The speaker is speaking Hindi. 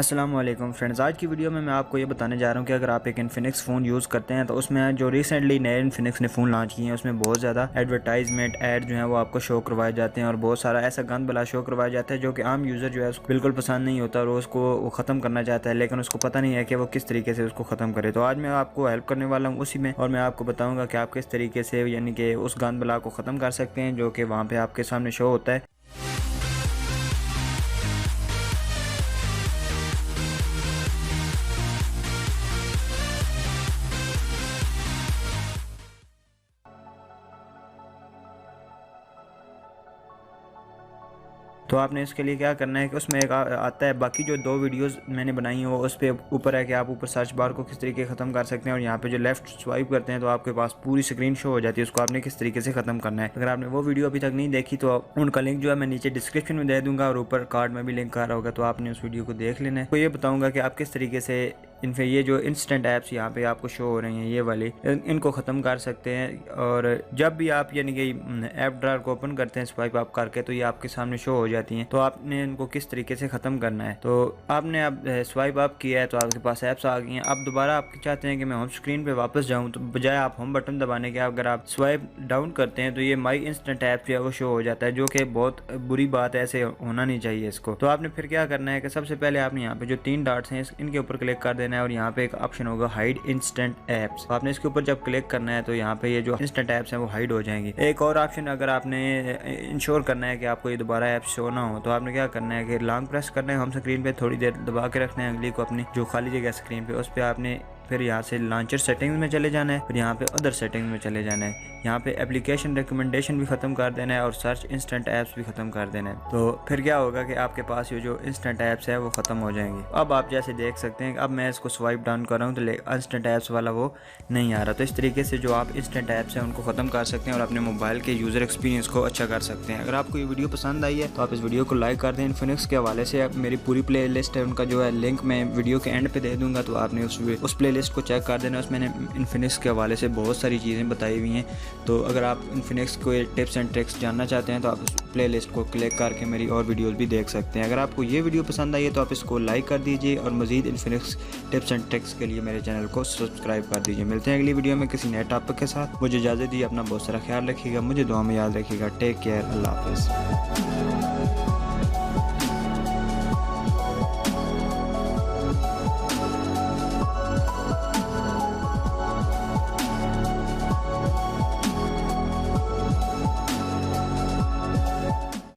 अस्सलाम वालेकुम फ्रेंड्स, आज की वीडियो में मैं आपको ये बताने जा रहा हूँ कि अगर आप एक इन्फिनिक्स फ़ोन यूज़ करते हैं तो उसमें जो रिसेंटली नए इन्फिनिक्स ने फ़ोन लॉन्च किए हैं उसमें बहुत ज़्यादा एडवर्टाइजमेंट ऐड जो है वो आपको शो करवाए जाते हैं और बहुत सारा ऐसा गंद बला शो करवाया जाता है जो कि आम यूज़र जो है उसको बिल्कुल पसंद नहीं होता और उसको वो ख़त्म करना चाहता है, लेकिन उसको पता नहीं है कि वो किस तरीके से उसको ख़त्म करे। तो आज मैं आपको हेल्प करने वाला हूँ उसी में, और मैं आपको बताऊँगा कि आप किस तरीके से यानी कि उस गंद बला को ख़त्म कर सकते हैं जो कि वहाँ पर आपके सामने शो होता है। तो आपने इसके लिए क्या करना है कि उसमें एक आता है, बाकी जो 2 वीडियोस मैंने बनाई हैं वो उस पे ऊपर है कि आप ऊपर सर्च बार को किस तरीके ख़त्म कर सकते हैं, और यहाँ पे जो लेफ़्ट स्वाइप करते हैं तो आपके पास पूरी स्क्रीन शो हो जाती है। उसको आपने किस तरीके से ख़त्म करना है। अगर आपने वो वीडियो अभी तक नहीं देखी तो उनका लिंक जो है मैं नीचे डिस्क्रिप्शन में दे दूँगा और ऊपर कार्ड में भी लिंक आ रहा होगा, तो आपने उस वीडियो को देख लेना है। तो ये बताऊँगा कि आप किस तरीके से इनफे ये जो इंस्टेंट ऐप्स यहाँ पे आपको शो हो रही हैं ये वाली, इनको ख़त्म कर सकते हैं। और जब भी आप यानी कि ऐप ड्रॉअर को ओपन करते हैं स्वाइप अप करके तो ये आपके सामने शो हो जाती हैं। तो आपने इनको किस तरीके से ख़त्म करना है, तो आपने अब स्वाइप अप किया है तो आपके पास ऐप्स आ गई हैं। अब दोबारा आप चाहते हैं कि मैं होम स्क्रीन पे वापस जाऊँ, तो बजाय आप होम बटन दबाने के अगर आप स्वाइप डाउन करते हैं तो ये माई इंस्टेंट ऐप जो है वो शो हो जाता है, जो कि बहुत बुरी बात है, ऐसे होना नहीं चाहिए इसको। तो आपने फिर क्या करना है कि सबसे पहले आपने यहाँ पे जो 3 डॉट्स हैं इनके ऊपर क्लिक कर देना है और यहाँ पे एक ऑप्शन होगा हाइड इंस्टेंट ऐप्स। आपने इसके ऊपर जब क्लिक करना है तो यहाँ पे ये जो इंस्टेंट ऐप्स हैं वो हाइड हो जाएंगी। एक और ऑप्शन, अगर आपने इंश्योर करना है कि आपको ये दोबारा ऐप शो ना हो, तो आपने क्या करना है कि लॉन्ग प्रेस करना है होम स्क्रीन पे, थोड़ी देर दबा के रखना है उंगली को अपनी जो खाली जगह स्क्रीन पे, उस पर आपने फिर यहाँ से लॉन्चर सेटिंग्स में चले जाना है, फिर यहाँ पे अदर सेटिंग्स में चले जाना है। यहाँ पे एप्लीकेशन रिकमेंडेशन भी ख़त्म कर देना है और सर्च इंस्टेंट ऐप्स भी ख़त्म कर देना है। तो फिर क्या होगा कि आपके पास ये जो इंस्टेंट ऐप्स है वो ख़त्म हो जाएंगी। अब आप जैसे देख सकते हैं, अब मैं इसको स्वाइप डाउन कर रहा हूँ तो इंस्टेंट ऐप्स वाला वो नहीं आ रहा। तो इस तरीके से जो आप इंस्टेंट ऐप्स हैं उनको ख़त्म कर सकते हैं और अपने मोबाइल के यूज़र एक्सपीरियंस को अच्छा कर सकते हैं। अगर आपको ये वीडियो पसंद आई है तो आप इस वीडियो को लाइक कर दें। इन्फिनिक्स के हवाले से मेरी पूरी प्ले लिस्ट है, उनका जो है लिंक मैं वीडियो के एंड पे दे दूँगा, तो आपने उस प्ले लिस्ट को चेक कर देना। उसमें मैंने इन्फिनिक्स के हवाले से बहुत सारी चीज़ें बताई हुई हैं। तो अगर आप इन्फिनिक्स को टिप्स एंड ट्रिक्स जानना चाहते हैं तो आप उस प्ले लिस्ट को क्लिक करके मेरी और वीडियोस भी देख सकते हैं। अगर आपको ये वीडियो पसंद आई है तो आप इसको लाइक कर दीजिए और मज़ीद इन्फिनिक्स टिप्स एंड ट्रिक्स के लिए मेरे चैनल को सब्सक्राइब कर दीजिए। मिलते हैं अगली वीडियो में किसी नए टॉपिक के साथ। मुझे इजाज़त दी, अपना बहुत सारा ख्याल रखिएगा, मुझे दुआ में याद रखिएगा। टेक केयर, अल्लाह हाफ़िज़।